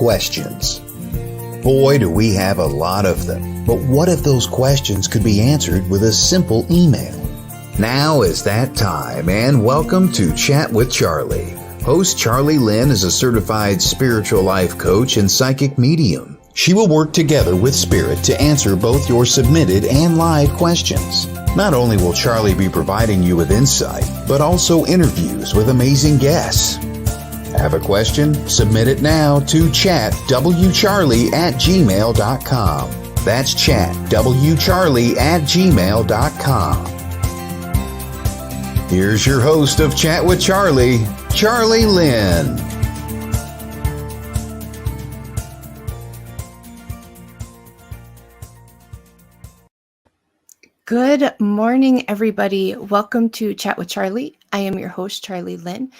questions. Boy, do we have a lot of them. But what if those questions could be answered with a simple email? Now is that time, and welcome to Chat with Charlie. Host Charlie Lynn is a certified spiritual life coach and psychic medium. She will work together with Spirit to answer both your submitted and live questions. Not only will Charlie be providing you with insight, but also interviews with amazing guests. Have a question? Submit it now to chatwcharlie@gmail.com. That's chatwcharlie@gmail.com. Here's your host of Chat with Charlie, Charlie Lynn. Good morning, everybody. Welcome to Chat with Charlie. I am your host, Charlie Lynn,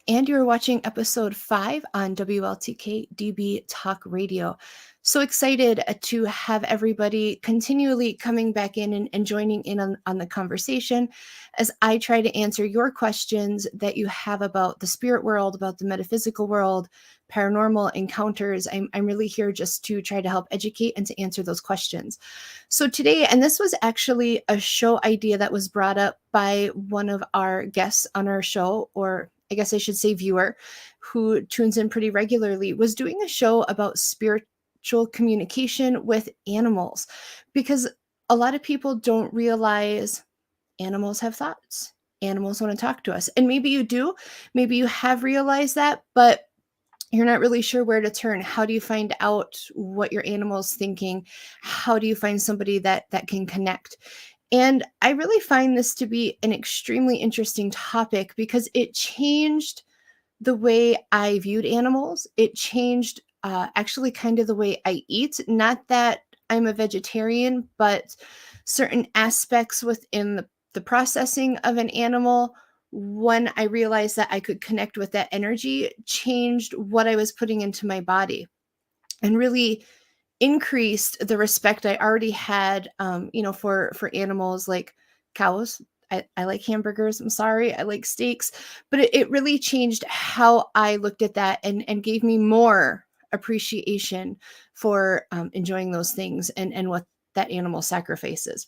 and you're watching episode 5 on WLTK-DB Talk Radio. So excited to have everybody continually coming back in and joining in on the conversation as I try to answer your questions that you have about the spirit world, about the metaphysical world, paranormal encounters. I'm really here just to try to help educate and to answer those questions. So today, and this was actually a show idea that was brought up by one of our guests on our show, or I guess I should say viewer, who tunes in pretty regularly, was doing a show about spiritual communication with animals, because a lot of people don't realize animals have thoughts. Animals want to talk to us. And maybe you do, maybe you have realized that, but you're not really sure where to turn. How do you find out what your animal's thinking? How do you find somebody that can connect? And I really find this to be an extremely interesting topic because it changed the way I viewed animals. It changed actually kind of the way I eat. Not that I'm a vegetarian, but certain aspects within the processing of an animal, when I realized that I could connect with that energy, changed what I was putting into my body and really increased the respect I already had, for animals like cows. I like hamburgers. I'm sorry. I like steaks, but it really changed how I looked at that and gave me more appreciation for enjoying those things and what that animal sacrifices.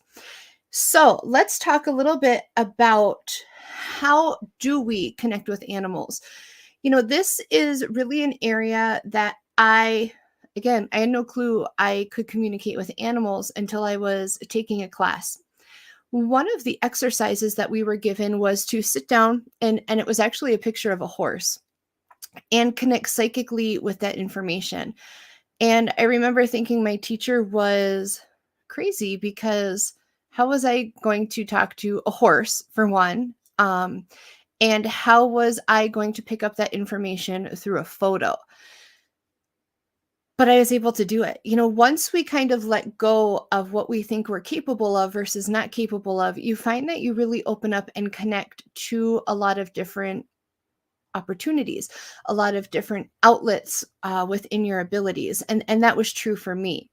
So let's talk a little bit about how do we connect with animals. This is really an area that I had no clue I could communicate with animals until I was taking a class. One of the exercises that we were given was to sit down, and it was actually a picture of a horse, and connect psychically with that information. And I remember thinking my teacher was crazy, because how was I going to talk to a horse, for one? And how was I going to pick up that information through a photo? But I was able to do it. Once we kind of let go of what we think we're capable of versus not capable of, you find that you really open up and connect to a lot of different opportunities, a lot of different outlets within your abilities. And that was true for me.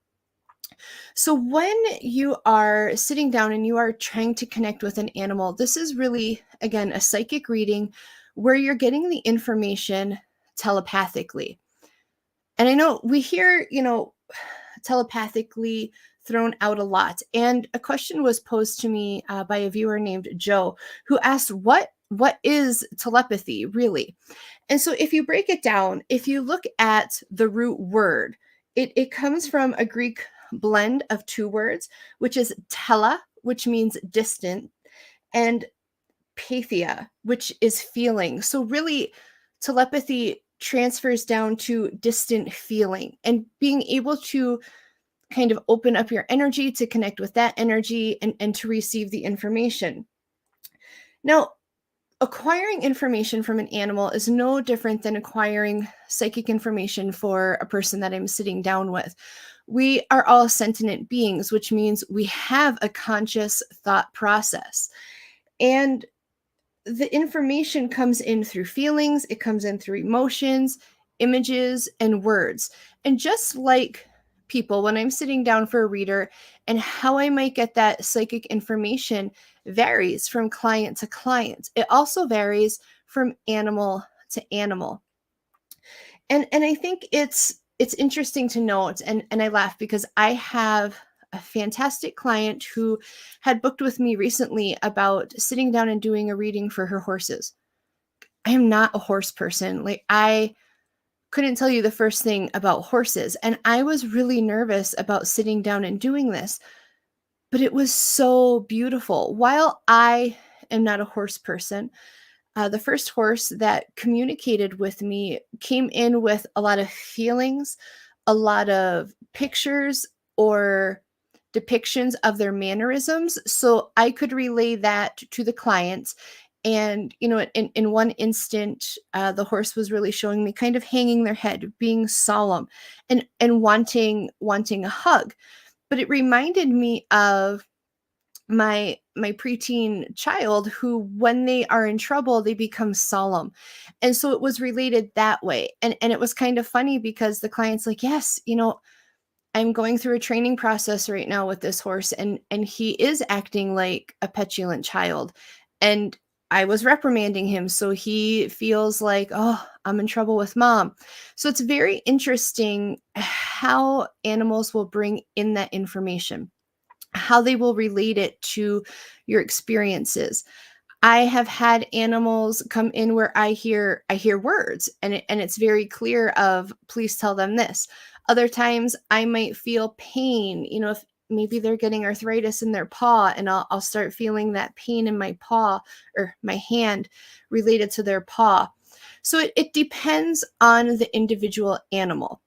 So when you are sitting down and you are trying to connect with an animal, this is really, again, a psychic reading where you're getting the information telepathically. And I know we hear, telepathically thrown out a lot. And a question was posed to me by a viewer named Joe, who asked, what is telepathy really? And so if you break it down, if you look at the root word, it comes from a Greek blend of two words, which is tele, which means distant, and pathia, which is feeling. So really, telepathy transfers down to distant feeling and being able to kind of open up your energy to connect with that energy and to receive the information. Now, acquiring information from an animal is no different than acquiring psychic information for a person that I'm sitting down with. We are all sentient beings, which means we have a conscious thought process. And the information comes in through feelings, it comes in through emotions, images, and words. And just like people, when I'm sitting down for a reader, and how I might get that psychic information varies from client to client. It also varies from animal to animal. And I think it's it's interesting to note, and I laugh because I have a fantastic client who had booked with me recently about sitting down and doing a reading for her horses. I am not a horse person. Like, I couldn't tell you the first thing about horses, and I was really nervous about sitting down and doing this, but it was so beautiful. While I am not a horse person, the first horse that communicated with me came in with a lot of feelings, a lot of pictures or depictions of their mannerisms. So I could relay that to the clients. And, in one instant, the horse was really showing me kind of hanging their head, being solemn and wanting a hug. But it reminded me of my preteen child who, when they are in trouble, they become solemn. And so it was related that way. And it was kind of funny because the client's like, yes, I'm going through a training process right now with this horse, and he is acting like a petulant child. And I was reprimanding him, so he feels like, oh, I'm in trouble with mom. So it's very interesting how animals will bring in that information, how they will relate it to your experiences. I have had animals come in where I hear words, and it's very clear of, please tell them this. Other times I might feel pain, if maybe they're getting arthritis in their paw, and I'll start feeling that pain in my paw or my hand related to their paw. So it depends on the individual animal.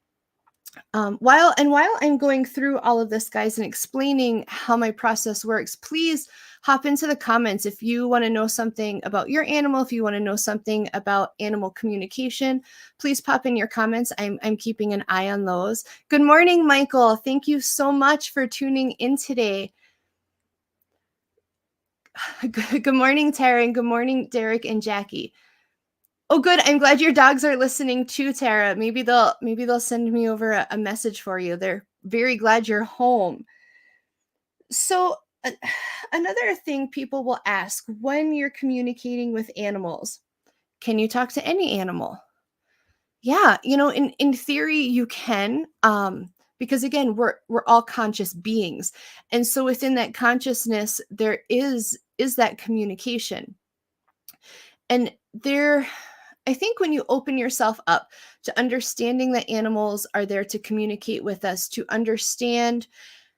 While I'm going through all of this, guys, and explaining how my process works, please hop into the comments if you want to know something about your animal, if you want to know something about animal communication. Please pop in your comments. I'm keeping an eye on those. Good morning, Michael. Thank you so much for tuning in today. Good morning, Tara, and good morning, Derek and Jackie. Oh, good. I'm glad your dogs are listening too, Tara. Maybe they'll send me over a message for you. They're very glad you're home. So another thing people will ask when you're communicating with animals, can you talk to any animal? Yeah, in theory you can, because again, we're all conscious beings. And so within that consciousness, there is that communication. And I think when you open yourself up to understanding that animals are there to communicate with us, to understand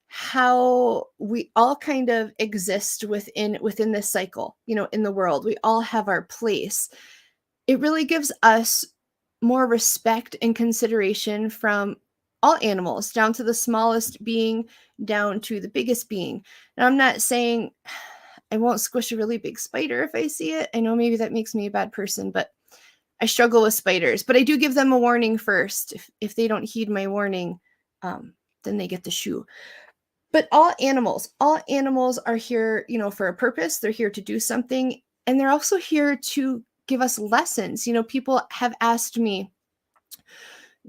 how we all kind of exist within this cycle, in the world, we all have our place. It really gives us more respect and consideration from all animals, down to the smallest being, down to the biggest being. And I'm not saying I won't squish a really big spider if I see it. I know maybe that makes me a bad person, but I struggle with spiders. But I do give them a warning first. If they don't heed my warning, then they get the shoe. But all animals are here, for a purpose. They're here to do something, and they're also here to give us lessons. People have asked me,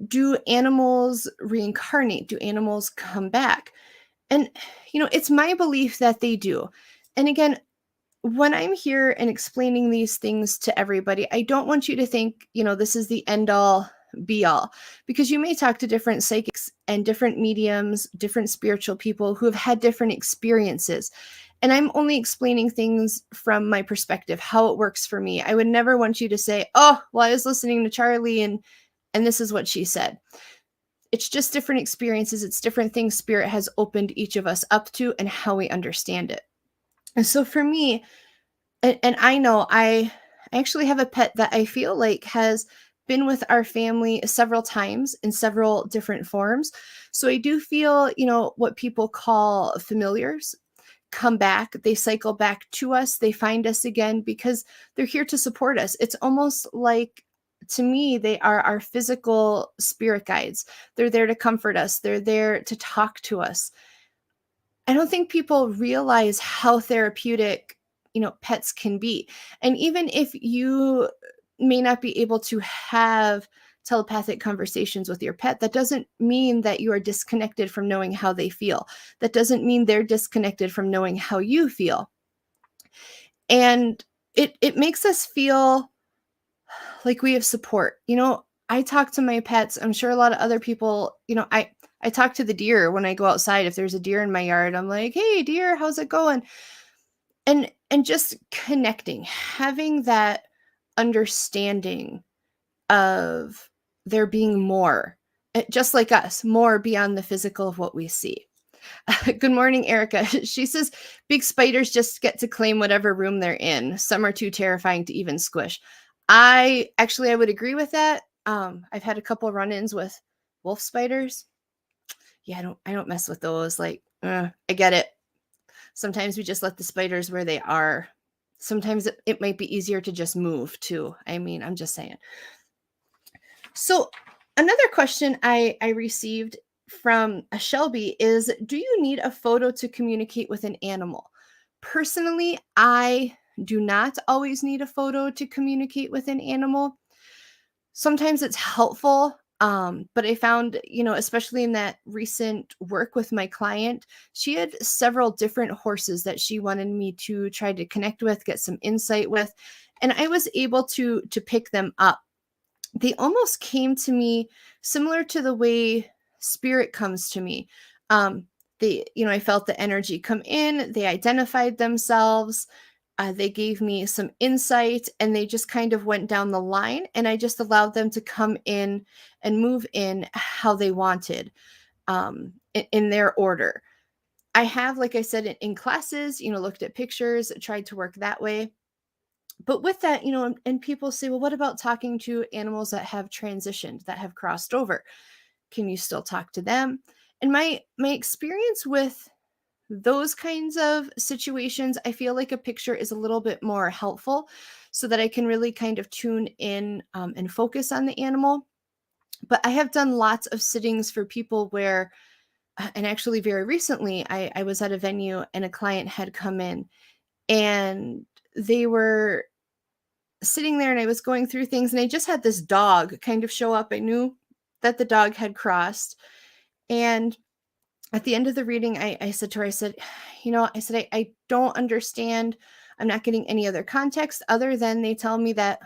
do animals reincarnate? Do animals come back? And, it's my belief that they do. And again, when I'm here and explaining these things to everybody, I don't want you to think, this is the end all be all, because you may talk to different psychics and different mediums, different spiritual people who have had different experiences. And I'm only explaining things from my perspective, how it works for me. I would never want you to say, oh, well, I was listening to Charlie and this is what she said. It's just different experiences. It's different things Spirit has opened each of us up to and how we understand it. And so for me, and I know I actually have a pet that I feel like has been with our family several times in several different forms. So I do feel, what people call familiars come back. They cycle back to us. They find us again because they're here to support us. It's almost like, to me, they are our physical spirit guides. They're there to comfort us. They're there to talk to us. I don't think people realize how therapeutic, pets can be. And even if you may not be able to have telepathic conversations with your pet, that doesn't mean that you are disconnected from knowing how they feel. That doesn't mean they're disconnected from knowing how you feel. And it makes us feel like we have support. I talk to my pets. I'm sure a lot of other people, I talk to the deer when I go outside. If there's a deer in my yard, I'm like, "Hey, deer, how's it going?" And just connecting, having that understanding of there being more, just like us, more beyond the physical of what we see. Good morning, Erica. She says big spiders just get to claim whatever room they're in. Some are too terrifying to even squish. I would agree with that. I've had a couple run-ins with wolf spiders. Yeah, I don't mess with those. Like, I get it. Sometimes we just let the spiders where they are. Sometimes it might be easier to just move too. I mean, I'm just saying. So another question I received from a Shelby is, do you need a photo to communicate with an animal? Personally, I do not always need a photo to communicate with an animal. Sometimes it's helpful, but I found, especially in that recent work with my client, she had several different horses that she wanted me to try to connect with, get some insight with, and I was able to pick them up. They almost came to me similar to the way spirit comes to me. I felt the energy come in, they identified themselves, they gave me some insight, and they just kind of went down the line, and I just allowed them to come in and move in how they wanted, in their order. I have, like I said, in classes, looked at pictures, tried to work that way. But with that, and people say, well, what about talking to animals that have transitioned, that have crossed over? Can you still talk to them? And my experience with those kinds of situations, I feel like a picture is a little bit more helpful so that I can really kind of tune in, and focus on the animal. But I have done lots of sittings for people where, and actually very recently, I was at a venue and a client had come in and they were sitting there and I was going through things and I just had this dog kind of show up. I knew that the dog had crossed. And at the end of the reading, I said to her, I said, I don't understand. I'm not getting any other context other than they tell me that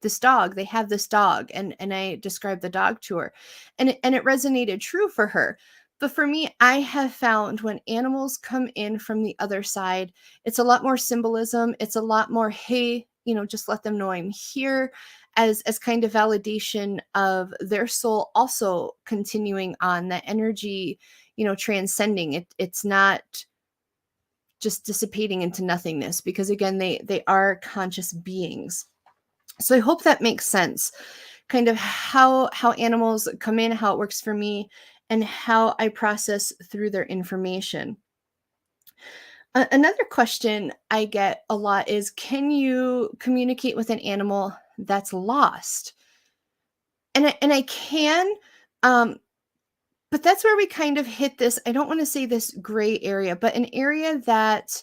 they have this dog. And I described the dog to her, and it resonated true for her. But for me, I have found when animals come in from the other side, it's a lot more symbolism. It's a lot more, hey, just let them know I'm here, as kind of validation of their soul also continuing on, that energy, transcending it. It's not just dissipating into nothingness, because again, they are conscious beings. So I hope that makes sense, kind of how animals come in, how it works for me, and how I process through their information. Another question I get a lot is, can you communicate with an animal that's lost? And I can, but that's where we kind of hit this, I don't want to say this gray area, but an area that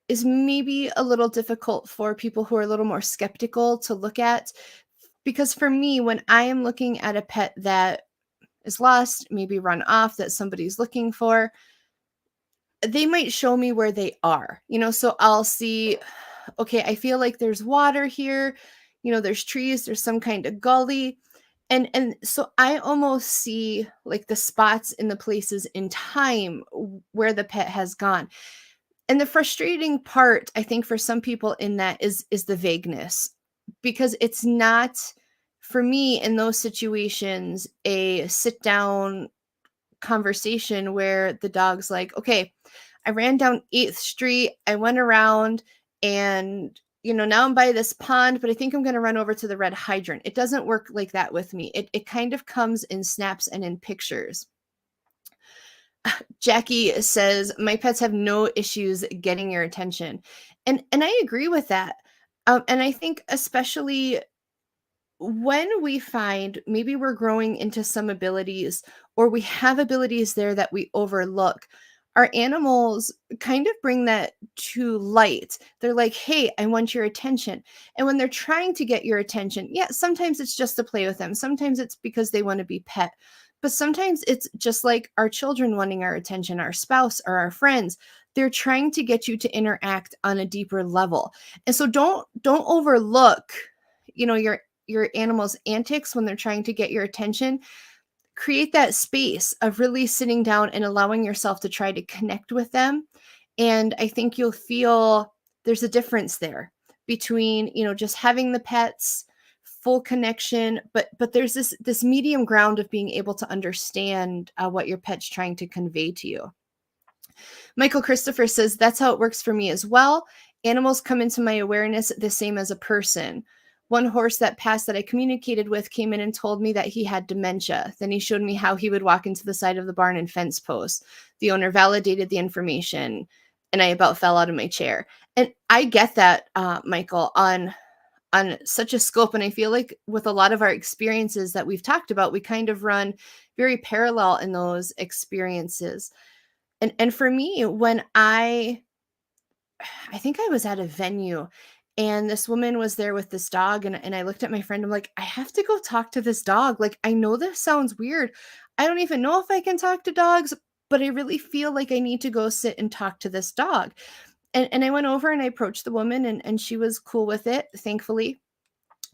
is maybe a little difficult for people who are a little more skeptical to look at. Because for me, when I am looking at a pet that is lost, maybe run off, that somebody's looking for, they might show me where they are, so I'll see, okay, I feel like there's water here, there's trees, there's some kind of gully. And so I almost see like the spots in the places in time where the pet has gone. And the frustrating part, I think, for some people in that is the vagueness, because it's not, for me in those situations, a sit down conversation where the dog's like, okay, I ran down 8th Street, I went around, and now I'm by this pond, but I think I'm going to run over to the red hydrant. It doesn't work like that with me. It kind of comes in snaps and in pictures. Jackie says, my pets have no issues getting your attention. And I agree with that. And I think especially when we find maybe we're growing into some abilities, or we have abilities there that we overlook, our animals kind of bring that to light. They're like, hey, I want your attention. And when they're trying to get your attention, yeah, sometimes it's just to play with them. Sometimes it's because they want to be pet. But sometimes it's just like our children wanting our attention, our spouse or our friends. They're trying to get you to interact on a deeper level. And so don't overlook, your your animal's antics when they're trying to get your attention, create that space of really sitting down and allowing yourself to try to connect with them. And I think you'll feel there's a difference there between, just having the pets, full connection, but there's this medium ground of being able to understand what your pet's trying to convey to you. Michael Christopher says, that's how it works for me as well. Animals come into my awareness the same as a person. One horse that passed that I communicated with came in and told me that he had dementia. Then he showed me how he would walk into the side of the barn and fence post. The owner validated the information, and I about fell out of my chair. And I get that, Michael, on such a scope. And I feel like with a lot of our experiences that we've talked about, we kind of run very parallel in those experiences. And for me, when I think I was at a venue and this woman was there with this dog, and I looked at my friend, I'm like, I have to go talk to this dog. Like, I know this sounds weird. I don't even know if I can talk to dogs, but I really feel like I need to go sit and talk to this dog. And I went over and I approached the woman, and she was cool with it, thankfully.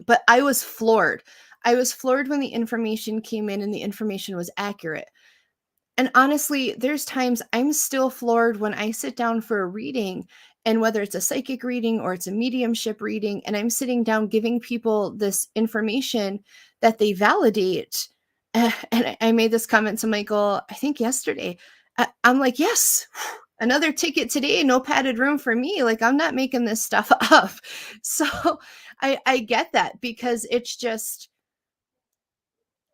But I was floored. I was floored when the information came in and the information was accurate. And honestly, there's times I'm still floored when I sit down for a reading, and whether it's a psychic reading or it's a mediumship reading, and I'm sitting down giving people this information that they validate. And I made this comment to Michael, I think yesterday. I'm like, yes, another ticket today, no padded room for me. Like, I'm not making this stuff up. So I get that, because it's just,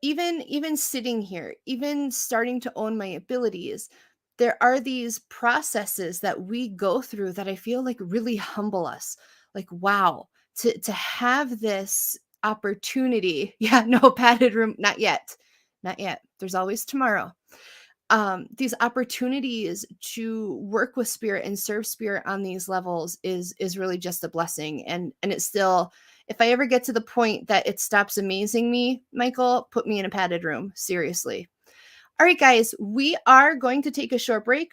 even sitting here, even starting to own my abilities, there are these processes that we go through that I feel like really humble us. Like, wow, to have this opportunity. Yeah, no padded room, not yet. Not yet. There's always tomorrow. These opportunities to work with spirit and serve spirit on these levels is really just a blessing. And it's still, if I ever get to the point that it stops amazing me, Michael, put me in a padded room. Seriously. All right, guys, we are going to take a short break.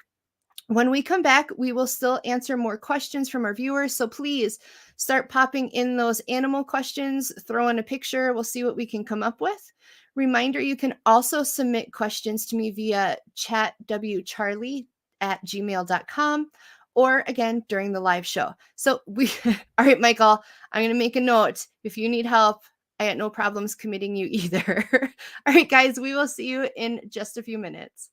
When we come back, we will still answer more questions from our viewers. So please start popping in those animal questions, throw in a picture. We'll see what we can come up with. Reminder, you can also submit questions to me via chatwcharlie@gmail.com, or again, during the live show. So all right, Michael, I'm going to make a note. If you need help, I got no problems committing you either. All right, guys, we will see you in just a few minutes.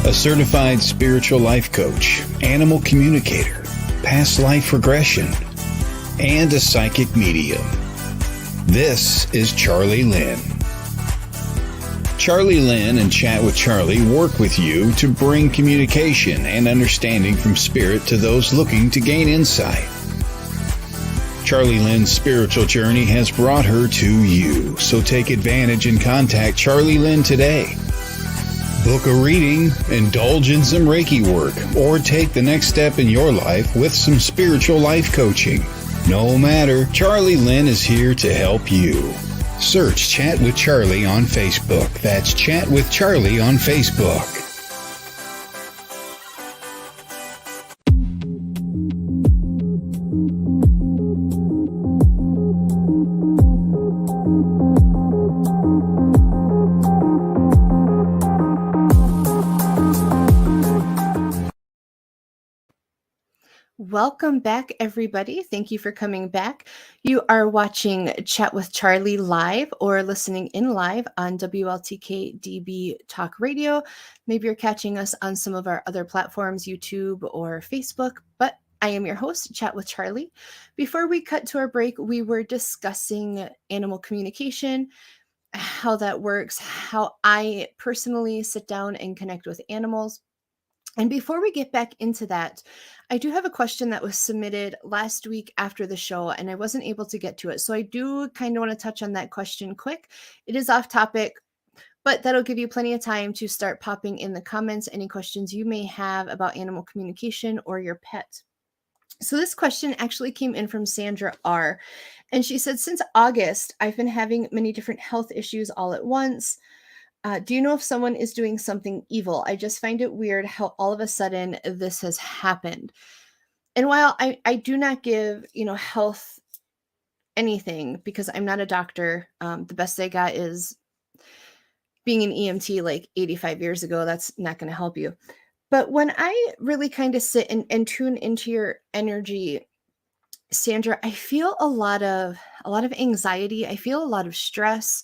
A certified spiritual life coach, animal communicator, past life regression, and a psychic medium. This is Charlie Lynn. Charlie Lynn and Chat with Charlie work with you to bring communication and understanding from spirit to those looking to gain insight. Charlie Lynn's spiritual journey has brought her to you, so take advantage and contact Charlie Lynn today. Book a reading, indulge in some Reiki work, or take the next step in your life with some spiritual life coaching. No matter, Charlie Lynn is here to help you. Search Chat with Charlie on Facebook. That's Chat with Charlie on Facebook. Welcome back, everybody. Thank you for coming back. You are watching Chat with Charlie live or listening in live on WLTK-DB Talk Radio. Maybe you're catching us on some of our other platforms, YouTube or Facebook, but I am your host, Chat with Charlie. Before we cut to our break, we were discussing animal communication, how that works, how I personally sit down and connect with animals. And before we get back into that, I do have a question that was submitted last week after the show, and I wasn't able to get to it. So I do kind of want to touch on that question quick. It is off topic, but that'll give you plenty of time to start popping in the comments any questions you may have about animal communication or your pet. So this question actually came in from Sandra R. And she said, since August, I've been having many different health issues all at once. Do you know if someone is doing something evil? I just find it weird how all of a sudden this has happened. And while I do not give, health anything because I'm not a doctor, the best I got is being an EMT like 85 years ago. That's not going to help you. But when I really kind of sit and tune into your energy, Sandra, I feel a lot of anxiety. I feel a lot of stress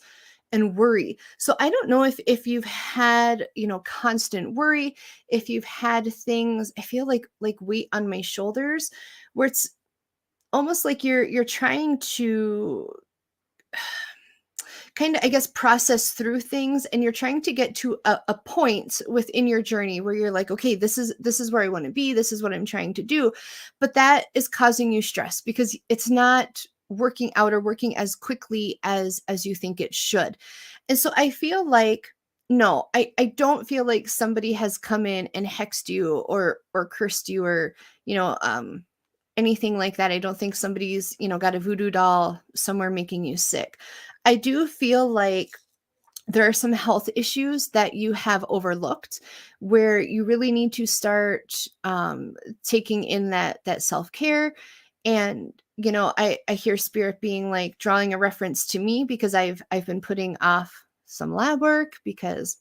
and worry. So I don't know if you've had, constant worry, if you've had things, I feel like weight on my shoulders where it's almost like you're trying to kind of, I guess, process through things, and you're trying to get to a point within your journey where you're like, okay, this is where I want to be, this is what I'm trying to do, but that is causing you stress because it's not working out or working as quickly as you think it should. And so I feel like, no, I don't feel like somebody has come in and hexed you or cursed you or anything like that. I don't think somebody's got a voodoo doll somewhere making you sick. I do feel like there are some health issues that you have overlooked where you really need to start taking in that self-care. And I hear spirit being like drawing a reference to me because I've been putting off some lab work because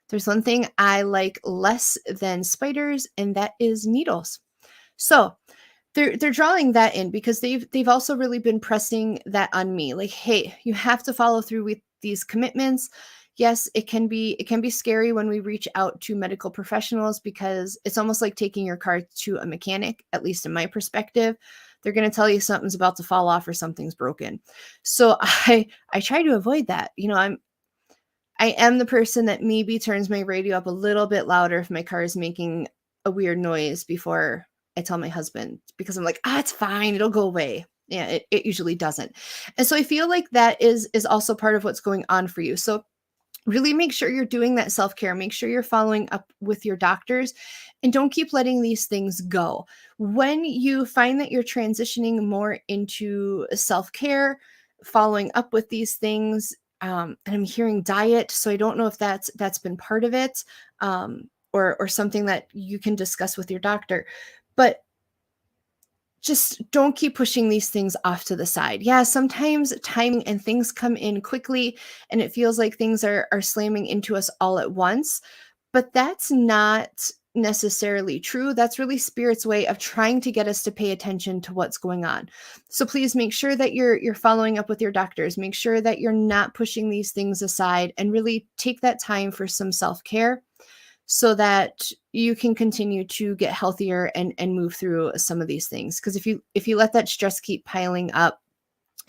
there's one thing I like less than spiders, and that is needles. So they're drawing that in because they've also really been pressing that on me, like, hey, you have to follow through with these commitments. Yes, it can be scary when we reach out to medical professionals because it's almost like taking your car to a mechanic, at least in my perspective. They're going to tell you something's about to fall off or something's broken. So I try to avoid that. I am the person that maybe turns my radio up a little bit louder if my car is making a weird noise before I tell my husband, because I'm like, it's fine, it'll go away. Yeah, it usually doesn't. And so I feel like that is also part of what's going on for you. So really make sure you're doing that self-care. Make sure you're following up with your doctors and don't keep letting these things go. When you find that you're transitioning more into self-care, following up with these things, and I'm hearing diet, so I don't know if that's been part of it, or something that you can discuss with your doctor. But just don't keep pushing these things off to the side. Yeah, sometimes timing and things come in quickly and it feels like things are slamming into us all at once, but that's not necessarily true. That's really spirit's way of trying to get us to pay attention to what's going on. So please make sure that you're following up with your doctors. Make sure that you're not pushing these things aside and really take that time for some self-care so that you can continue to get healthier and move through some of these things. Because if you let that stress keep piling up,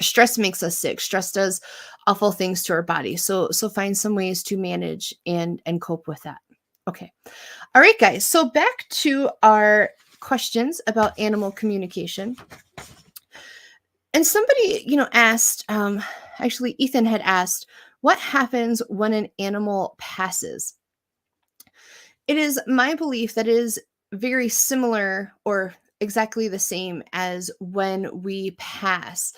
stress makes us sick. Stress does awful things to our body. So find some ways to manage and cope with that. Okay. All right, guys. So back to our questions about animal communication. And somebody, asked, actually, Ethan had asked, what happens when an animal passes? It is my belief that it is very similar or exactly the same as when we pass.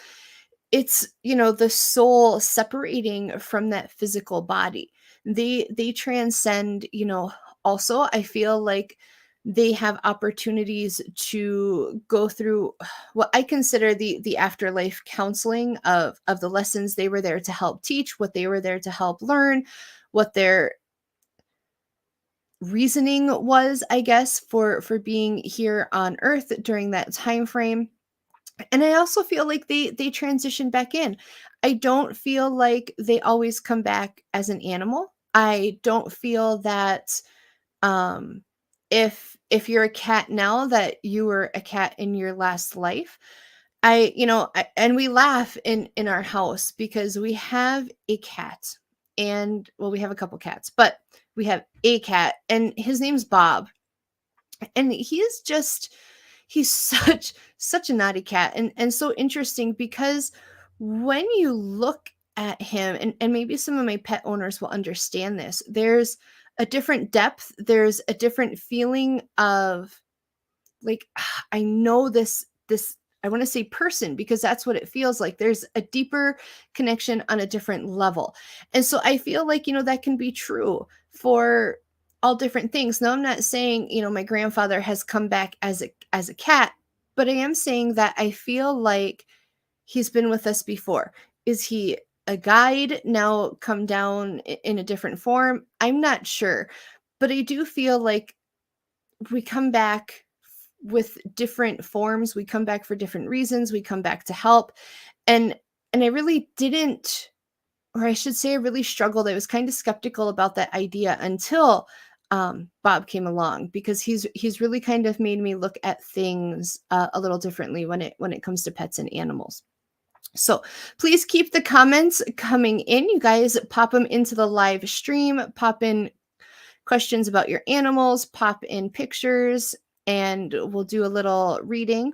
It's, the soul separating from that physical body. They transcend, also I feel like they have opportunities to go through what I consider the afterlife counseling of the lessons they were there to help teach, what they were there to help learn, what their reasoning was, I guess, for being here on earth during that time frame. And I also feel like they transition back in. I don't feel like they always come back as an animal. I don't feel that um if you're a cat now that you were a cat in your last life. And we laugh in our house because we have a cat, and well, we have a couple cats, but we have a cat and his name's Bob. And he's such a naughty cat, and so interesting because when you look at him, and maybe some of my pet owners will understand this, there's a different depth, there's a different feeling of like, I know this, I want to say person, because that's what it feels like. There's a deeper connection on a different level. And so I feel like, that can be true for all different things. Now, I'm not saying, my grandfather has come back as a cat, but I am saying that I feel like he's been with us before. Is he a guide now come down in a different form? I'm not sure. But I do feel like we come back with different forms. We come back for different reasons. We come back to help. And I really didn't, or I should say I really struggled. I was kind of skeptical about that idea until Bob came along, because he's really kind of made me look at things a little differently when it comes to pets and animals. So please keep the comments coming in. You guys pop them into the live stream, pop in questions about your animals, pop in pictures, and we'll do a little reading.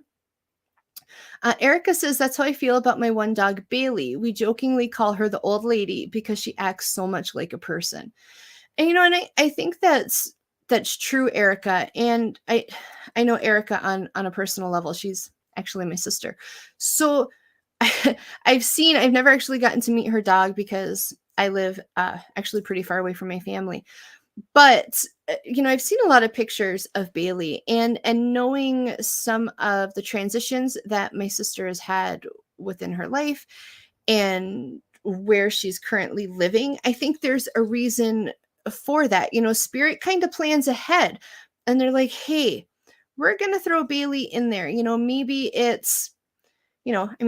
Erica says, that's how I feel about my one dog, Bailey. We jokingly call her the old lady because she acts so much like a person. And, and I think that's true, Erica. And I know Erica on a personal level. She's actually my sister. So I've never actually gotten to meet her dog because I live actually pretty far away from my family. But I've seen a lot of pictures of Bailey, and knowing some of the transitions that my sister has had within her life and where she's currently living, I think there's a reason for that. Spirit kind of plans ahead, and they're like, hey, we're going to throw Bailey in there. Maybe it's,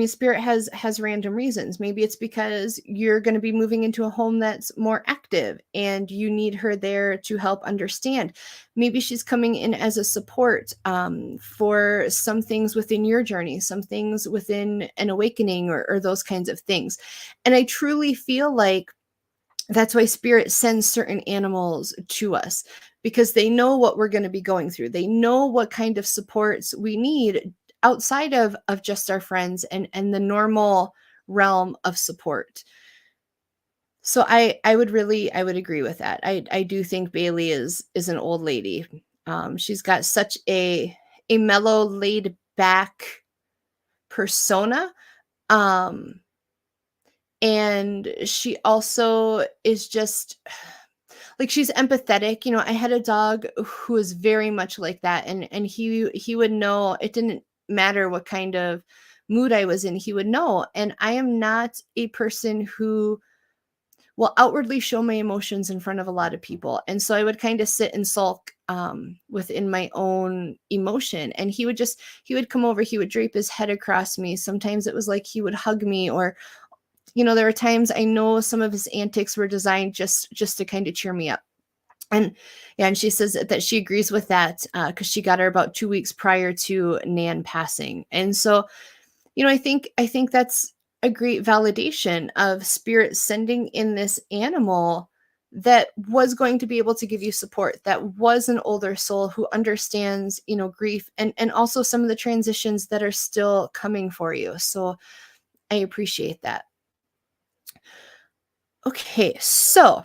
Spirit has random reasons. Maybe it's because you're going to be moving into a home that's more active and you need her there to help understand. Maybe she's coming in as a support for some things within your journey, some things within an awakening, or those kinds of things. And I truly feel like that's why Spirit sends certain animals to us, because they know what we're going to be going through. They know what kind of supports we need outside of just our friends and the normal realm of support. So I would agree with that. I do think Bailey is an old lady. She's got such a mellow, laid back persona. And she also is just like, she's empathetic. I had a dog who was very much like that. And he would know. It didn't matter what kind of mood I was in, he would know. And I am not a person who will outwardly show my emotions in front of a lot of people. And so I would kind of sit and sulk within my own emotion. And he would come over, he would drape his head across me. Sometimes it was like he would hug me, or there were times I know some of his antics were designed just to kind of cheer me up. And yeah, and she says that she agrees with that because she got her about 2 weeks prior to Nan passing. And so, I think that's a great validation of Spirit sending in this animal that was going to be able to give you support, that was an older soul who understands, grief and also some of the transitions that are still coming for you. So I appreciate that. Okay, so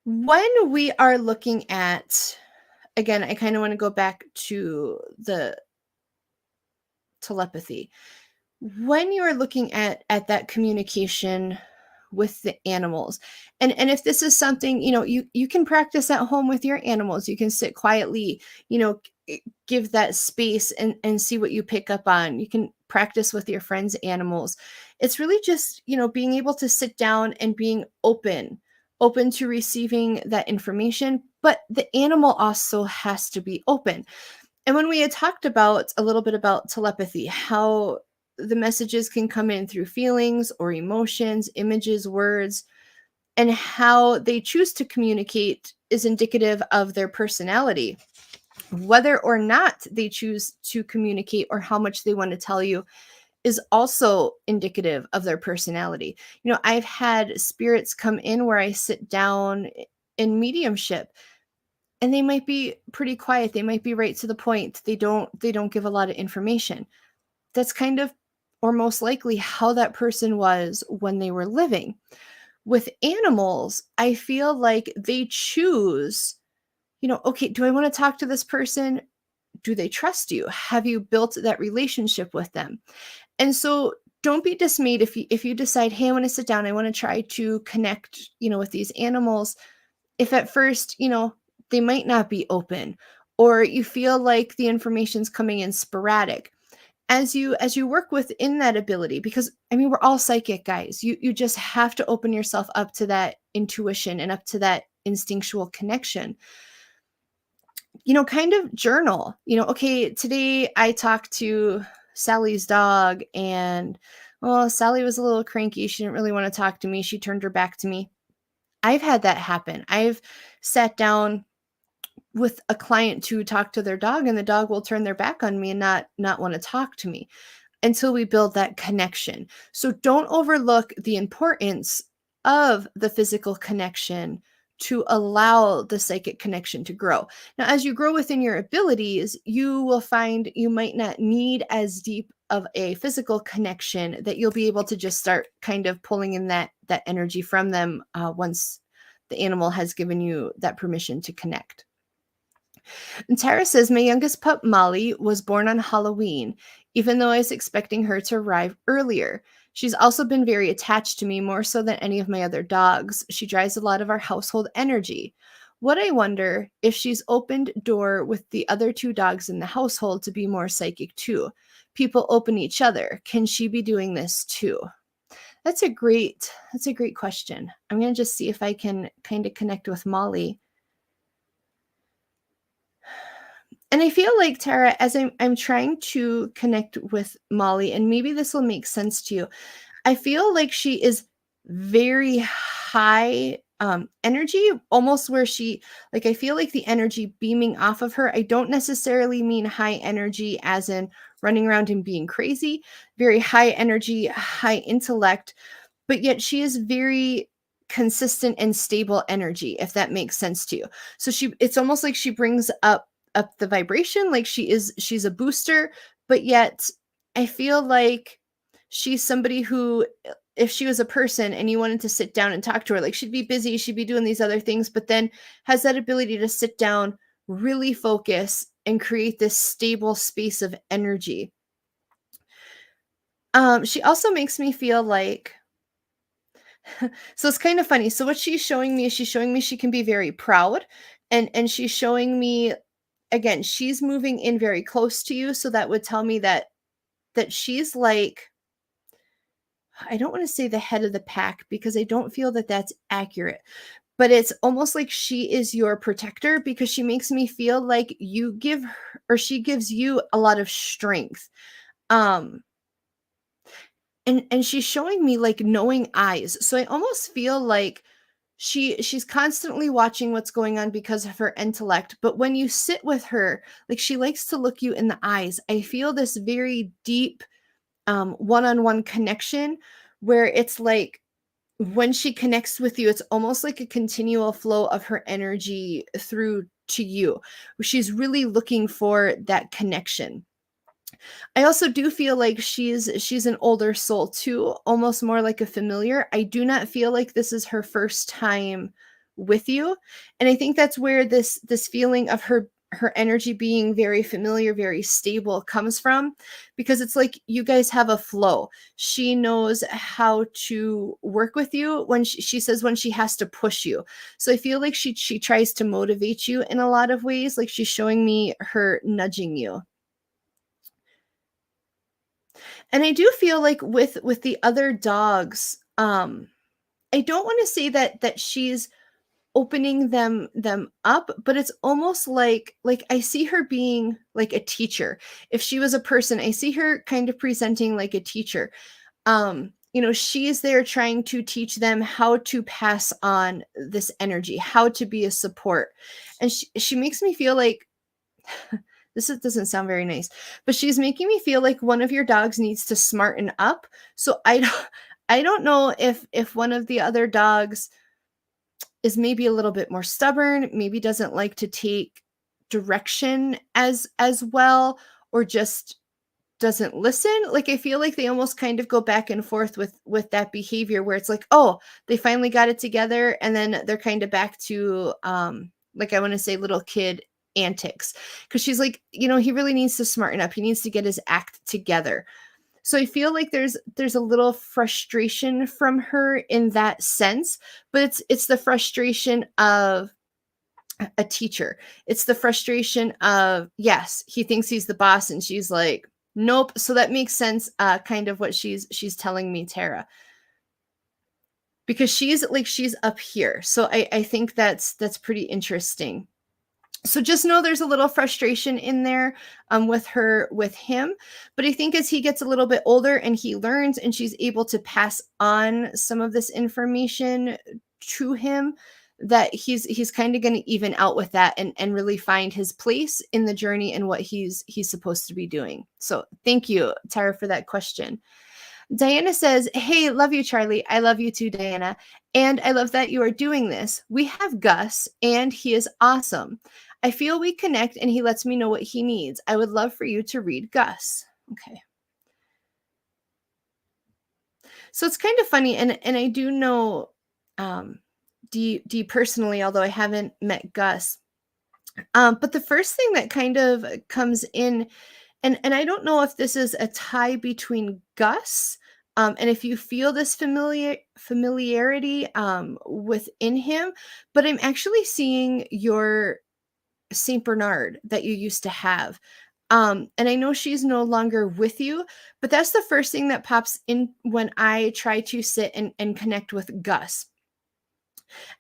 when we are looking at, again, I kind of want to go back to the telepathy. When you are looking at that communication with the animals, and if this is something, you can practice at home with your animals, you can sit quietly, give that space and see what you pick up on. You can practice with your friends' animals. It's really just, being able to sit down and being open to receiving that information, but the animal also has to be open. And when we had talked about a little bit about telepathy, how the messages can come in through feelings or emotions, images, words, and how they choose to communicate is indicative of their personality. Whether or not they choose to communicate or how much they want to tell you is also indicative of their personality. I've had spirits come in where I sit down in mediumship, and they might be pretty quiet. They might be right to the point. They don't give a lot of information. That's kind of, or most likely, how that person was when they were living. With animals, I feel like they choose, okay, do I want to talk to this person? do they trust you? Have you built that relationship with them? And so don't be dismayed if you decide, hey, I want to sit down, I want to try to connect, with these animals. If at first, they might not be open, or you feel like the information's coming in sporadic. As you work within that ability, because I mean, we're all psychic, guys. You just have to open yourself up to that intuition and up to that instinctual connection. Kind of journal. Okay, today I talked to Sally's dog, and well, Sally was a little cranky. She didn't really want to talk to me. She turned her back to me. I've had that happen. I've sat down with a client to talk to their dog, and the dog will turn their back on me and not want to talk to me until we build that connection. So don't overlook the importance of the physical connection to allow the psychic connection to grow. Now, as you grow within your abilities, you will find you might not need as deep of a physical connection, that you'll be able to just start kind of pulling in that energy from them once the animal has given you that permission to connect. And Tara says, my youngest pup, Molly, was born on Halloween, even though I was expecting her to arrive earlier. She's also been very attached to me, more so than any of my other dogs. She drives a lot of our household energy. What I wonder if she's opened door with the other 2 dogs in the household to be more psychic too. People open each other. Can she be doing this too? That's a great question. I'm going to just see if I can kind of connect with Molly. And I feel like, Tara, as I'm trying to connect with Molly, and maybe this will make sense to you, I feel like she is very high energy, almost where I feel like the energy beaming off of her. I don't necessarily mean high energy as in running around and being crazy, very high energy, high intellect, but yet she is very consistent and stable energy, if that makes sense to you. So it's almost like she brings up the vibration, like she's a booster, but yet I feel like she's somebody who, if she was a person and you wanted to sit down and talk to her, like she'd be busy, she'd be doing these other things, but then has that ability to sit down, really focus, and create this stable space of energy. She also makes me feel like, so it's kind of funny. So what she's showing me is she can be very proud, and she's showing me, again, she's moving in very close to you. So that would tell me that she's like, I don't want to say the head of the pack, because I don't feel that that's accurate, but it's almost like she is your protector, because she makes me feel like you give her, or she gives you a lot of strength. And she's showing me like knowing eyes. So I almost feel like she's constantly watching what's going on because of her intellect. But when you sit with her, like she likes to look you in the eyes. I feel this very deep one-on-one connection, where it's like when she connects with you, it's almost like a continual flow of her energy through to you. She's really looking for that connection. I also do feel like she's an older soul too, almost more like a familiar. I do not feel like this is her first time with you. And I think that's where this feeling of her energy being very familiar, very stable comes from, because it's like you guys have a flow. She knows how to work with you when she says when she has to push you. So I feel like she tries to motivate you in a lot of ways, like she's showing me her nudging you. And I do feel like with the other dogs, I don't want to say that she's opening them up, but it's almost like I see her being like a teacher. If she was a person, I see her kind of presenting like a teacher. She's there trying to teach them how to pass on this energy, how to be a support. And she makes me feel like doesn't sound very nice, but she's making me feel like one of your dogs needs to smarten up. So I don't know if one of the other dogs is maybe a little bit more stubborn, maybe doesn't like to take direction as well, or just doesn't listen. Like I feel like they almost kind of go back and forth with that behavior, where it's like, oh, they finally got it together, and then they're kind of back to like, I want to say little kid antics, because she's like, he really needs to smarten up. He needs to get his act together. So I feel like there's a little frustration from her in that sense, but it's the frustration of a teacher. It's the frustration of, yes, he thinks he's the boss, and she's like, nope. So that makes sense, kind of what she's telling me, Tara, because she's up here. So I think that's pretty interesting. So just know there's a little frustration in there, with him. But I think as he gets a little bit older and he learns, and she's able to pass on some of this information to him, that he's kind of going to even out with that, and really find his place in the journey and what he's supposed to be doing. So thank you, Tara, for that question. Diana says, hey, love you, Charlie. I love you too, Diana. And I love that you are doing this. We have Gus, and he is awesome. I feel we connect, and he lets me know what he needs. I would love for you to read Gus. Okay. So it's kind of funny, and I do know D personally, although I haven't met Gus. But the first thing that kind of comes in, and I don't know if this is a tie between Gus, and if you feel this familiarity within him, but I'm actually seeing your Saint Bernard that you used to have. And I know she's no longer with you, but that's the first thing that pops in when I try to sit and connect with Gus.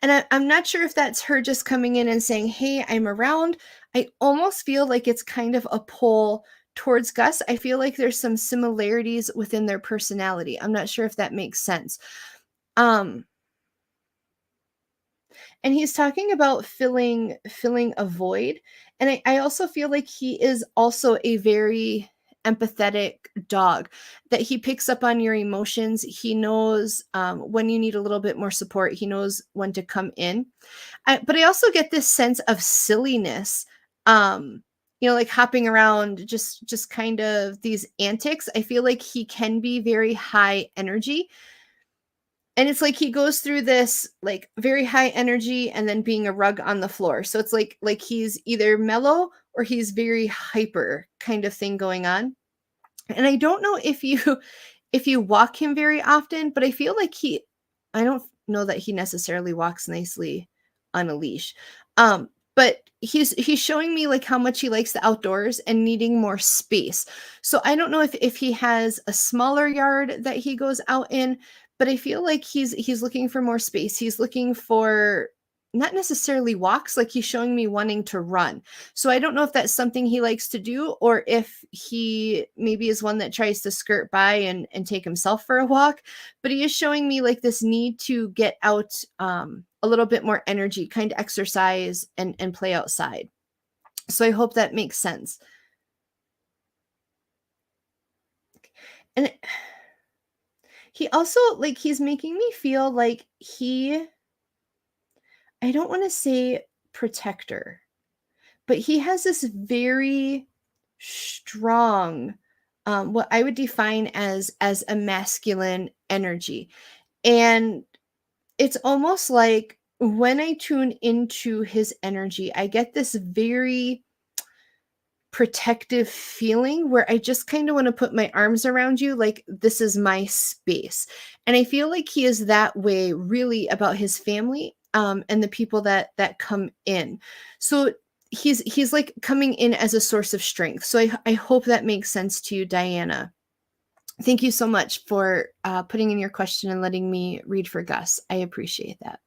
And I'm not sure if that's her just coming in and saying, hey, I'm around. I almost feel like it's kind of a pull towards Gus. I feel like there's some similarities within their personality. I'm not sure if that makes sense. And he's talking about filling a void. And I also feel like he is also a very empathetic dog, that he picks up on your emotions. He knows when you need a little bit more support. He knows when to come in. But I also get this sense of silliness, like hopping around, just kind of these antics. I feel like he can be very high energy. And it's like he goes through this like very high energy and then being a rug on the floor. So it's like he's either mellow or he's very hyper kind of thing going on. And I don't know if you walk him very often, but I feel like I don't know that he necessarily walks nicely on a leash. But he's showing me like how much he likes the outdoors and needing more space. So I don't know if he has a smaller yard that he goes out in, but I feel like he's looking for more space. He's looking for not necessarily walks, like he's showing me wanting to run. So I don't know if that's something he likes to do, or if he maybe is one that tries to skirt by and take himself for a walk. But he is showing me like this need to get out a little bit more energy, kind of exercise and play outside. So I hope that makes sense. And he also, like, he's making me feel like I don't want to say protector, but he has this very strong, what I would define as a masculine energy. And it's almost like when I tune into his energy, I get this very protective feeling where I just kind of want to put my arms around you, like this is my space. And I feel like he is that way really about his family, and the people that come in. So he's like coming in as a source of strength. So I hope that makes sense to you, Diana. Thank you so much for putting in your question and letting me read for Gus. I appreciate that.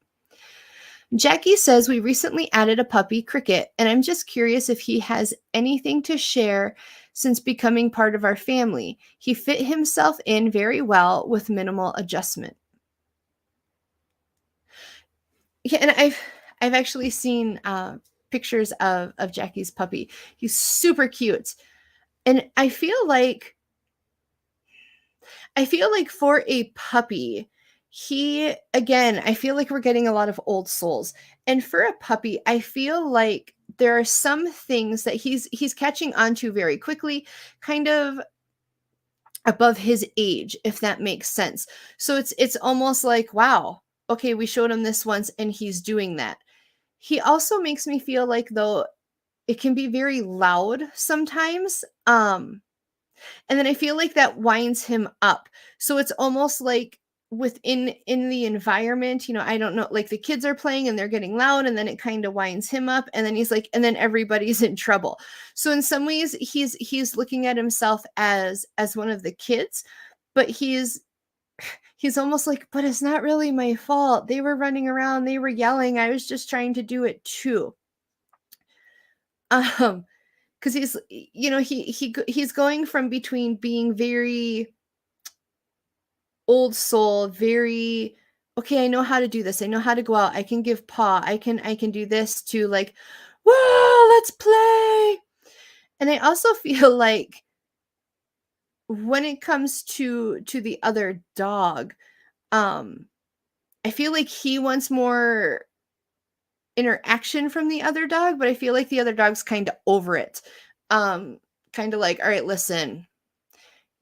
Jackie says, we recently added a puppy, Cricket, and I'm just curious if he has anything to share since becoming part of our family. He fit himself in very well with minimal adjustment. Yeah, and I've actually seen pictures of Jackie's puppy. He's super cute. And I feel like for a puppy, I feel like we're getting a lot of old souls. And for a puppy, I feel like there are some things that he's catching on to very quickly, kind of above his age, if that makes sense. So it's almost like, wow, okay, we showed him this once and he's doing that. He also makes me feel like, though, it can be very loud sometimes. And then I feel like that winds him up. So it's almost like in the environment, I don't know, like the kids are playing and they're getting loud, and then it kind of winds him up, and then he's like, and then everybody's in trouble. So in some ways he's looking at himself as one of the kids, but he's almost like, but it's not really my fault. They were running around, they were yelling. I was just trying to do it too. Um because he's going from between being very old soul, very, okay, I know how to do this, I know how to go out, I can give paw, I can do this, to like, whoa, let's play. And I also feel like when it comes to the other dog, um I feel like he wants more interaction from the other dog, but I feel like the other dog's kind of over it. um Kind of like, all right, listen,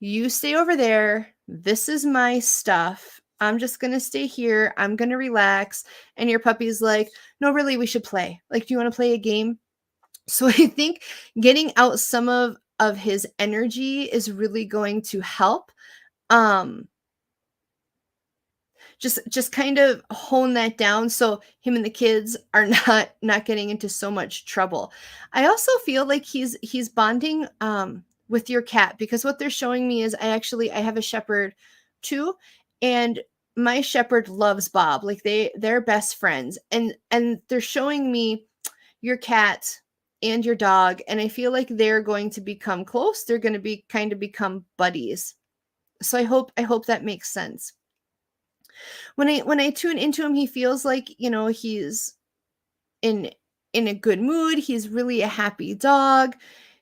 you stay over there. This is my stuff. I'm just going to stay here. I'm going to relax. And your puppy's like, no, really, we should play. Like, do you want to play a game? So I think getting out some of his energy is really going to help. Um, just kind of hone that down so him and the kids are not getting into so much trouble. I also feel like he's bonding with your cat, because what they're showing me is I have a shepherd too, and my shepherd loves Bob. Like they're best friends, and they're showing me your cat and your dog, and I feel like they're going to become close. They're going to be kind of become buddies. So I hope that makes sense. When I tune into him, he feels like, he's in in a good mood. He's really a happy dog.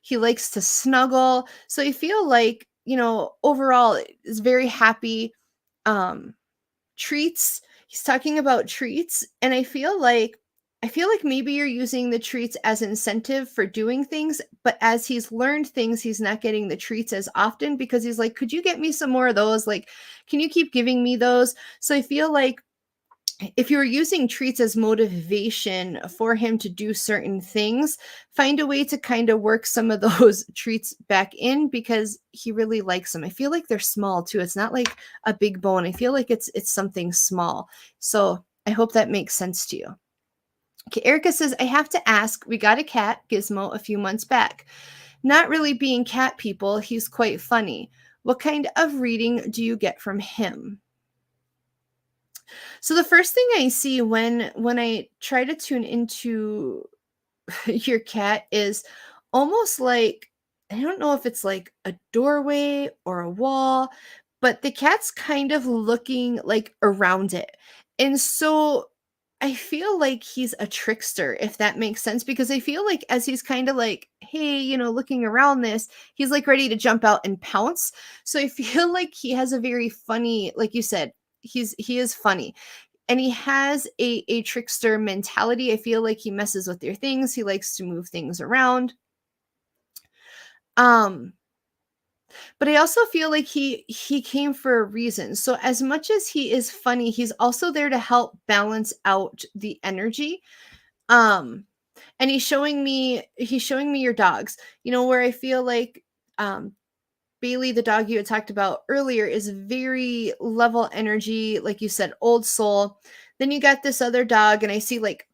He likes to snuggle. So I feel like, overall is very happy. Um Treats. He's talking about treats, and I feel like maybe you're using the treats as incentive for doing things, but as he's learned things, he's not getting the treats as often, because he's like, could you get me some more of those? Like, can you keep giving me those? So I feel like if you're using treats as motivation for him to do certain things, find a way to kind of work some of those treats back in, because he really likes them. I feel like they're small too. It's not like a big bone. I feel like it's something small. So I hope that makes sense to you. Okay, Erica says, I have to ask, we got a cat, Gizmo, a few months back. Not really being cat people, he's quite funny. What kind of reading do you get from him? So the first thing I see when I try to tune into your cat is almost like, I don't know if it's like a doorway or a wall, but the cat's kind of looking like around it. And so I feel like he's a trickster, if that makes sense, because I feel like as he's kind of like, hey, looking around this, he's like ready to jump out and pounce. So I feel like he has a very funny, like you said, he is funny, and he has a trickster mentality. I feel like he messes with your things. He likes to move things around. Um, but I also feel like he came for a reason. So as much as he is funny, he's also there to help balance out the energy. Um, and he's showing me your dogs, where I feel like Bailey, the dog you had talked about earlier, is very level energy, like you said, old soul. Then you got this other dog, and I see like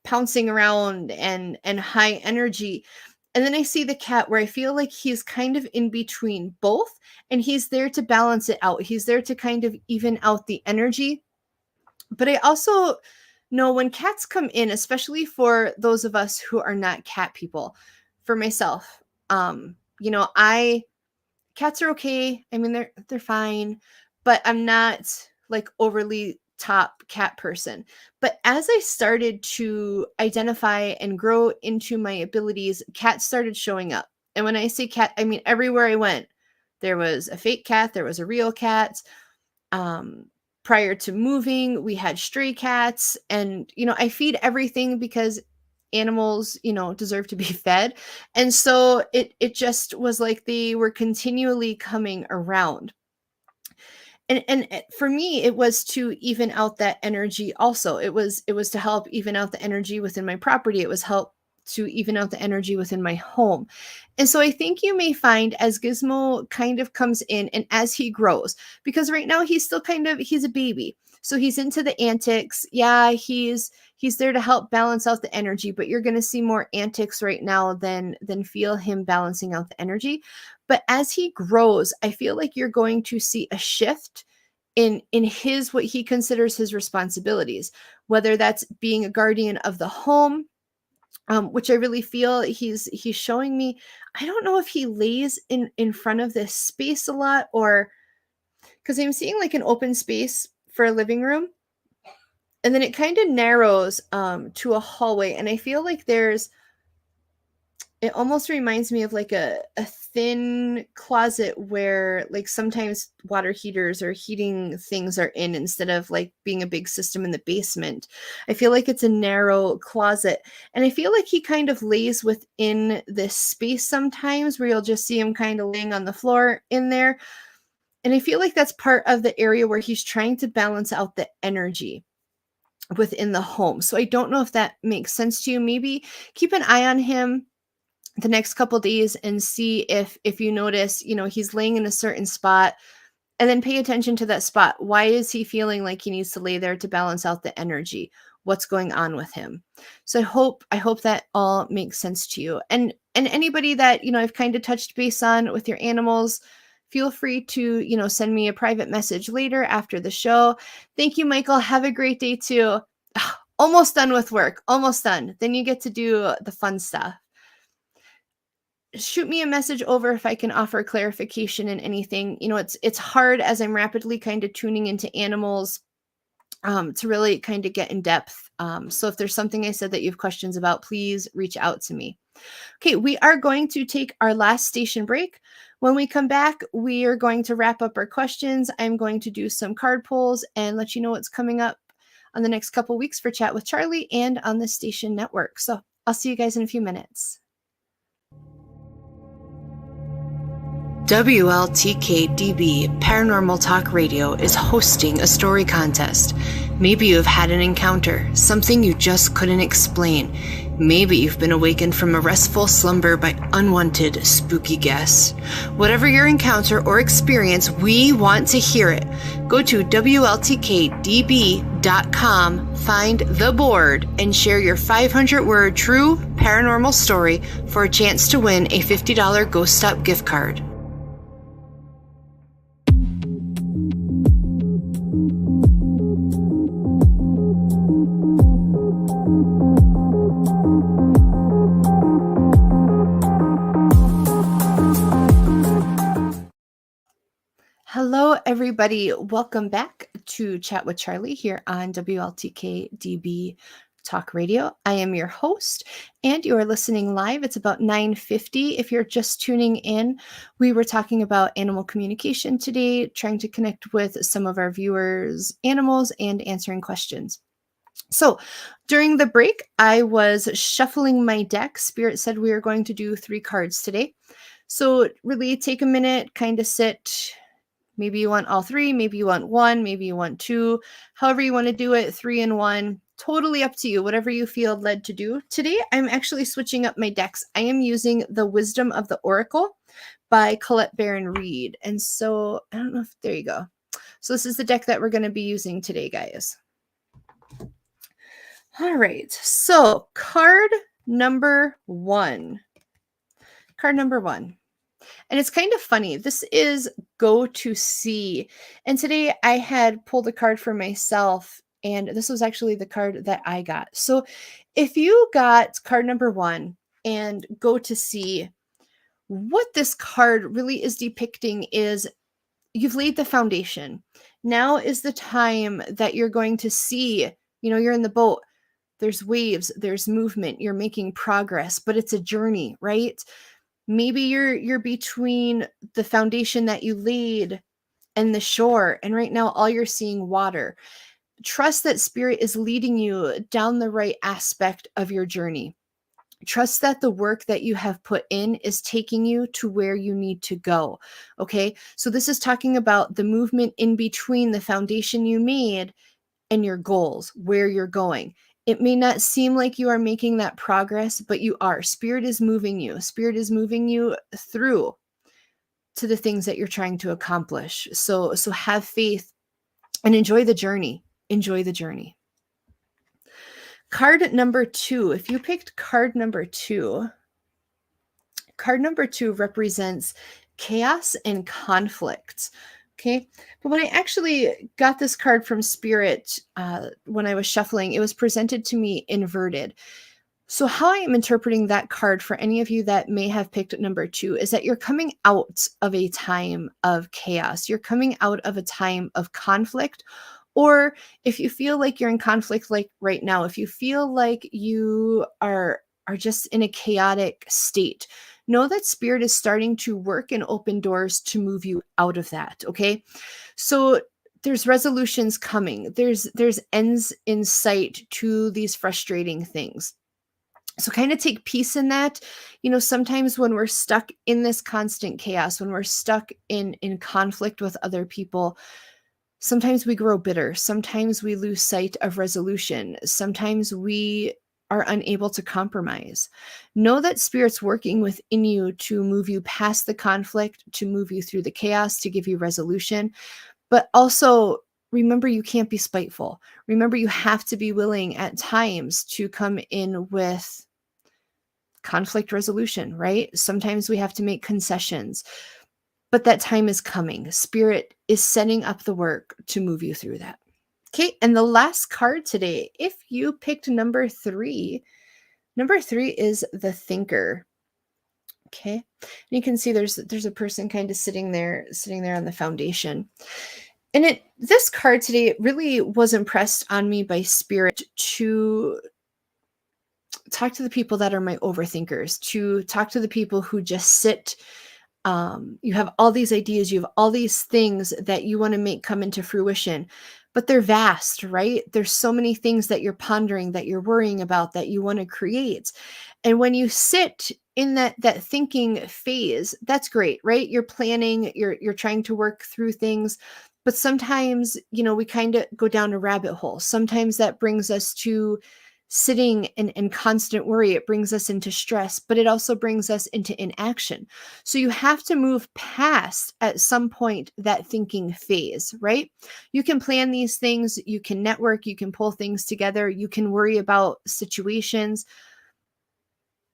pouncing around and high energy. And then I see the cat, where I feel like he's kind of in between both, and he's there to balance it out. He's there to kind of even out the energy. But I also know when cats come in, especially for those of us who are not cat people, for myself, I cats are okay. I mean, they're fine, but I'm not like overly top cat person. But as I started to identify and grow into my abilities, cats started showing up. And when I say cat, I mean everywhere I went. There was a fake cat, there was a real cat. Um, Prior to moving, we had stray cats, and I feed everything because animals deserve to be fed. And so it just was like they were continually coming around. And for me, it was to even out that energy. Also, it was to help even out the energy within my property. It was to even out the energy within my home. And so I think you may find as Gizmo kind of comes in and as he grows, because right now he's still he's a baby. So he's into the antics. Yeah, he's there to help balance out the energy, but you're going to see more antics right now than feel him balancing out the energy. But as he grows, I feel like you're going to see a shift in his what he considers his responsibilities, whether that's being a guardian of the home, which I really feel he's showing me. I don't know if he lays in front of this space a lot, or because I'm seeing like an open space for a living room, and then it kind of narrows to a hallway, and I feel like it almost reminds me of like a thin closet where like sometimes water heaters or heating things are in, instead of like being a big system in the basement. I feel like it's a narrow closet, and I feel like he kind of lays within this space sometimes, where you'll just see him kind of laying on the floor in there. And I feel like that's part of the area where he's trying to balance out the energy within the home. So I don't know if that makes sense to you. Maybe keep an eye on him the next couple days and see if you notice, he's laying in a certain spot, and then pay attention to that spot. Why is he feeling like he needs to lay there to balance out the energy? What's going on with him? So I hope that all makes sense to you. And anybody that, I've kind of touched base on with your animals, feel free to, send me a private message later after the show. Thank you, Michael. Have a great day too. Almost done with work. Almost done. Then you get to do the fun stuff. Shoot me a message over if I can offer clarification in anything. It's hard as I'm rapidly kind of tuning into animals to really kind of get in depth. So if there's something I said that you have questions about, please reach out to me. Okay, we are going to take our last station break. When we come back, we are going to wrap up our questions. I'm going to do some card pulls and let you know what's coming up on the next couple weeks for Chat with Charlie and on the station network. So I'll see you guys in a few minutes. WLTK-DB Paranormal Talk Radio is hosting a story contest. Maybe you've had an encounter, something you just couldn't explain. Maybe you've been awakened from a restful slumber by unwanted, spooky guests. Whatever your encounter or experience, we want to hear it. Go to WLTK-DB.com, find the board, and share your 500-word true paranormal story for a chance to win a $50 Ghost Stop gift card. Hello, everybody. Welcome back to Chat with Charlie here on WLTK-DB Talk Radio. I am your host, and you are listening live. It's about 9:50. If you're just tuning in, we were talking about animal communication today, trying to connect with some of our viewers' animals and answering questions. So during the break, I was shuffling my deck. Spirit said we are going to do 3 cards today. So really take a minute, kind of sit. Maybe you want all 3, maybe you want 1, maybe you want 2, however you want to do it, 3 and 1, totally up to you, whatever you feel led to do. Today, I'm actually switching up my decks. I am using the Wisdom of the Oracle by Colette Baron Reed. And so, I don't know if, there you go. So this is the deck that we're going to be using today, guys. All right, so card number 1. Card number 1. And it's kind of funny. This is Go to Sea. And today I had pulled a card for myself, and this was actually the card that I got. So if you got card number 1 and Go to Sea, what this card really is depicting is you've laid the foundation. Now is the time that you're going to see, you're in the boat. There's waves, there's movement, you're making progress, but it's a journey, right? Maybe you're between the foundation that you laid and the shore, and right now all you're seeing water. Trust that Spirit is leading you down the right aspect of your journey. Trust that the work that you have put in is taking you to where you need to go. Okay, so this is talking about the movement in between the foundation you made and your goals, where you're going. It may not seem like you are making that progress, but you are. Spirit is moving you. Spirit is moving you through to the things that you're trying to accomplish. So have faith and enjoy the journey. Enjoy the journey. Card number 2. If you picked card number 2 represents chaos and conflict. Okay. But when I actually got this card from Spirit, when I was shuffling, it was presented to me inverted. So how I am interpreting that card for any of you that may have picked number 2 is that you're coming out of a time of chaos. You're coming out of a time of conflict. Or if you feel like you're in conflict, like right now, if you feel like you are just in a chaotic state, know that Spirit is starting to work and open doors to move you out of that. Okay. So there's resolutions coming. There's ends in sight to these frustrating things. So kind of take peace in that. Sometimes when we're stuck in this constant chaos, when we're stuck in conflict with other people, sometimes we grow bitter. Sometimes we lose sight of resolution. Sometimes we are unable to compromise. Know that Spirit's working within you to move you past the conflict, to move you through the chaos, to give you resolution. But also remember, you can't be spiteful. Remember, you have to be willing at times to come in with conflict resolution, right? Sometimes we have to make concessions, but that time is coming. Spirit is setting up the work to move you through that. Okay, and the last card today, if you picked number 3 is the Thinker. Okay, and you can see there's a person kind of sitting there on the foundation. And this card today really was impressed on me by Spirit to talk to the people that are my overthinkers, to talk to the people who just sit. You have all these ideas, you have all these things that you want to make come into fruition, but they're vast, right? There's so many things that you're pondering, that you're worrying about, that you want to create. And when you sit in that thinking phase, that's great, right? You're planning, you're trying to work through things, but sometimes, we kind of go down a rabbit hole. Sometimes that brings us to sitting in constant worry. It brings us into stress, but it also brings us into inaction. So you have to move past at some point that thinking phase, right? You can plan these things, you can network, you can pull things together, you can worry about situations,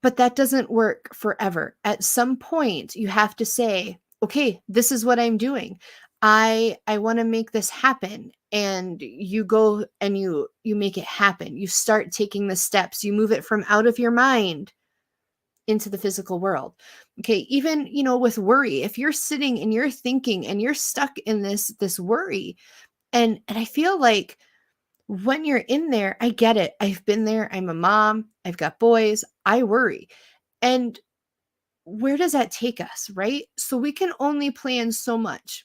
but that doesn't work forever. At some point, you have to say, okay, this is what I'm doing. I want to make this happen. And you go and you make it happen. You start taking the steps. You move it from out of your mind into the physical world. Okay, even, with worry, if you're sitting and you're thinking and you're stuck in this worry, and I feel like when you're in there, I get it. I've been there. I'm a mom. I've got boys. I worry. And where does that take us, right? So we can only plan so much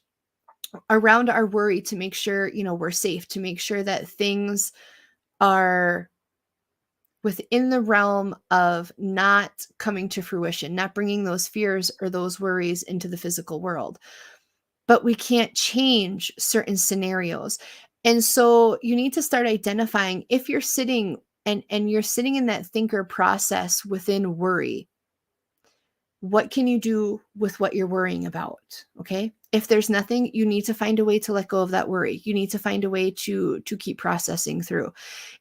around our worry to make sure, we're safe, to make sure that things are within the realm of not coming to fruition, not bringing those fears or those worries into the physical world. But we can't change certain scenarios. And so you need to start identifying if you're sitting and you're sitting in that thinker process within worry. What can you do with what you're worrying about? Okay. If there's nothing, you need to find a way to let go of that worry. You need to find a way to keep processing through.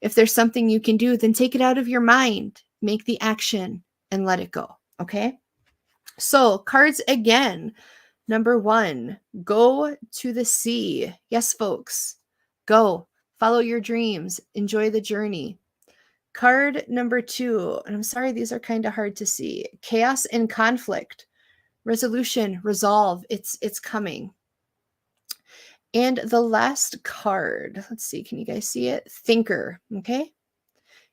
If there's something you can do, then take it out of your mind, make the action and let it go. Okay. So cards again. Number 1, go to the sea. Yes, folks, go. Follow your dreams. Enjoy the journey. Card number 2, and I'm sorry, these are kind of hard to see. Chaos and conflict. Resolution, resolve. It's coming. And the last card, let's see, can you guys see it? Thinker. Okay.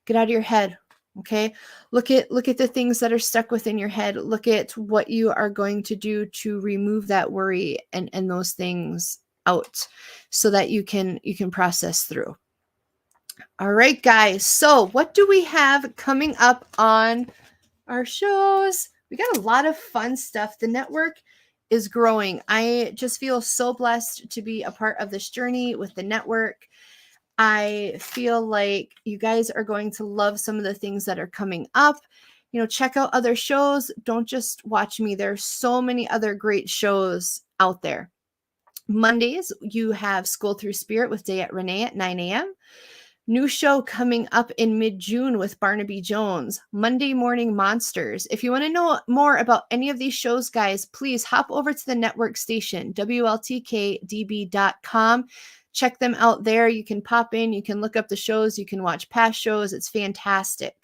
Get out of your head. Okay. Look at the things that are stuck within your head. Look at what you are going to do to remove that worry and those things out so that you can process through. All right, guys. So what do we have coming up on our shows? We got a lot of fun stuff. The network is growing. I just feel so blessed to be a part of this journey with the network. I feel like you guys are going to love some of the things that are coming up. Check out other shows. Don't just watch me. There's so many other great shows out there. Mondays, you have School Through Spirit with Day at Renee at 9 a.m. New show coming up in mid-June with Barnaby Jones, Monday Morning Monsters. If you want to know more about any of these shows, guys, please hop over to the network station, WLTK-DB.com. Check them out there. You can pop in, you can look up the shows, you can watch past shows. It's fantastic.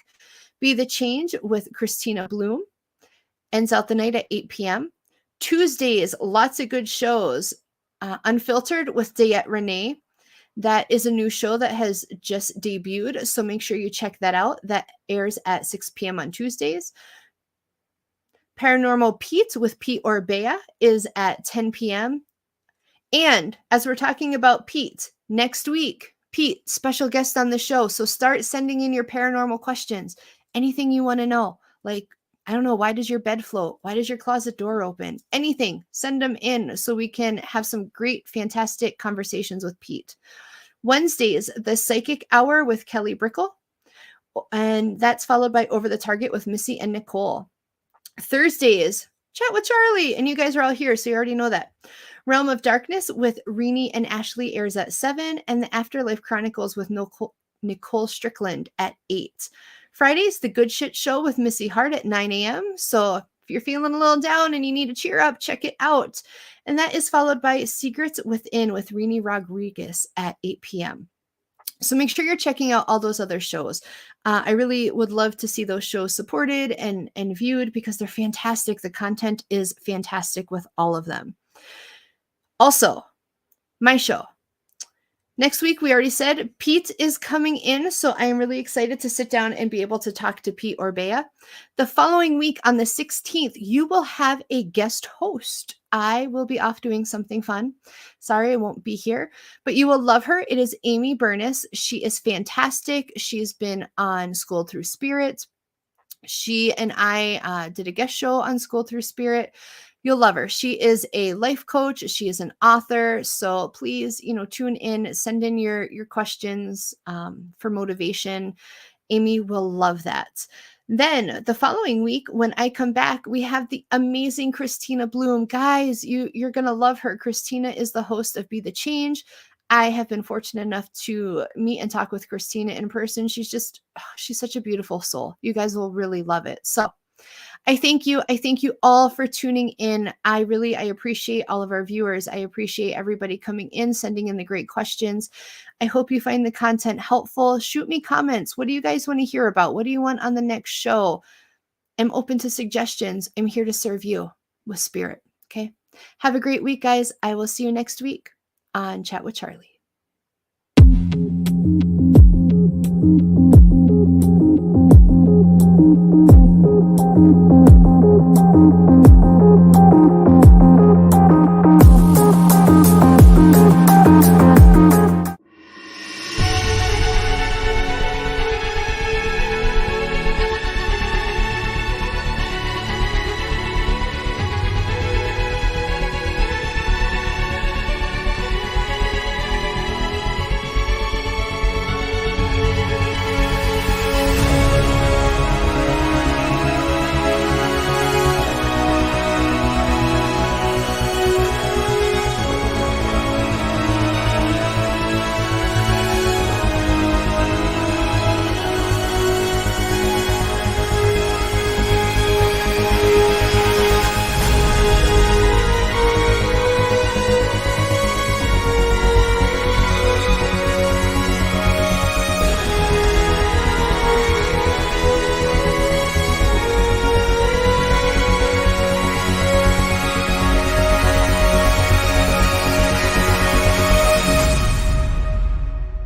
Be the Change with Christina Bloom ends out the night at 8 p.m. Tuesdays, lots of good shows. Unfiltered with Dayette Renee. That is a new show that has just debuted, so make sure you check that out. That airs at 6 p.m. on Tuesdays. Paranormal Pete with Pete Orbea is at 10 p.m. And as we're talking about Pete, next week, Pete, special guest on the show. So start sending in your paranormal questions. Anything you want to know. Like, I don't know, why does your bed float? Why does your closet door open? Anything, send them in so we can have some great, fantastic conversations with Pete. Wednesdays, the Psychic Hour with Kelly Brickle. And that's followed by Over the Target with Missy and Nicole. Thursdays, Chat with Charlie. And you guys are all here, so you already know that. Realm of Darkness with Renee and Ashley airs at 7. And the Afterlife Chronicles with Nicole Strickland at 8. Fridays, The Good Shit Show with Missy Hart at 9 a.m. So if you're feeling a little down and you need to cheer up, check it out. And that is followed by Secrets Within with Rini Rodriguez at 8 p.m. So make sure you're checking out all those other shows. I really would love to see those shows supported and viewed because they're fantastic. The content is fantastic with all of them. Also, my show. Next week, we already said Pete is coming in, so I am really excited to sit down and be able to talk to Pete Orbea. The following week, on the 16th, you will have a guest host. I will be off doing something fun. Sorry, I won't be here, but you will love her. It is Amy Burness. She is fantastic. She's been on School Through Spirit. She and I did a guest show on School Through Spirit. You'll love her. She is a life coach. She is an author. So please, tune in, send in your questions for motivation. Amy will love that. Then the following week, when I come back, we have the amazing Christina Bloom. Guys, you're going to love her. Christina is the host of Be the Change. I have been fortunate enough to meet and talk with Christina in person. She's such a beautiful soul. You guys will really love it. So I thank you. I thank you all for tuning in. I appreciate all of our viewers. I appreciate everybody coming in, sending in the great questions. I hope you find the content helpful. Shoot me comments. What do you guys want to hear about? What do you want on the next show? I'm open to suggestions. I'm here to serve you with spirit. Okay. Have a great week, guys. I will see you next week on Chat with Charlie.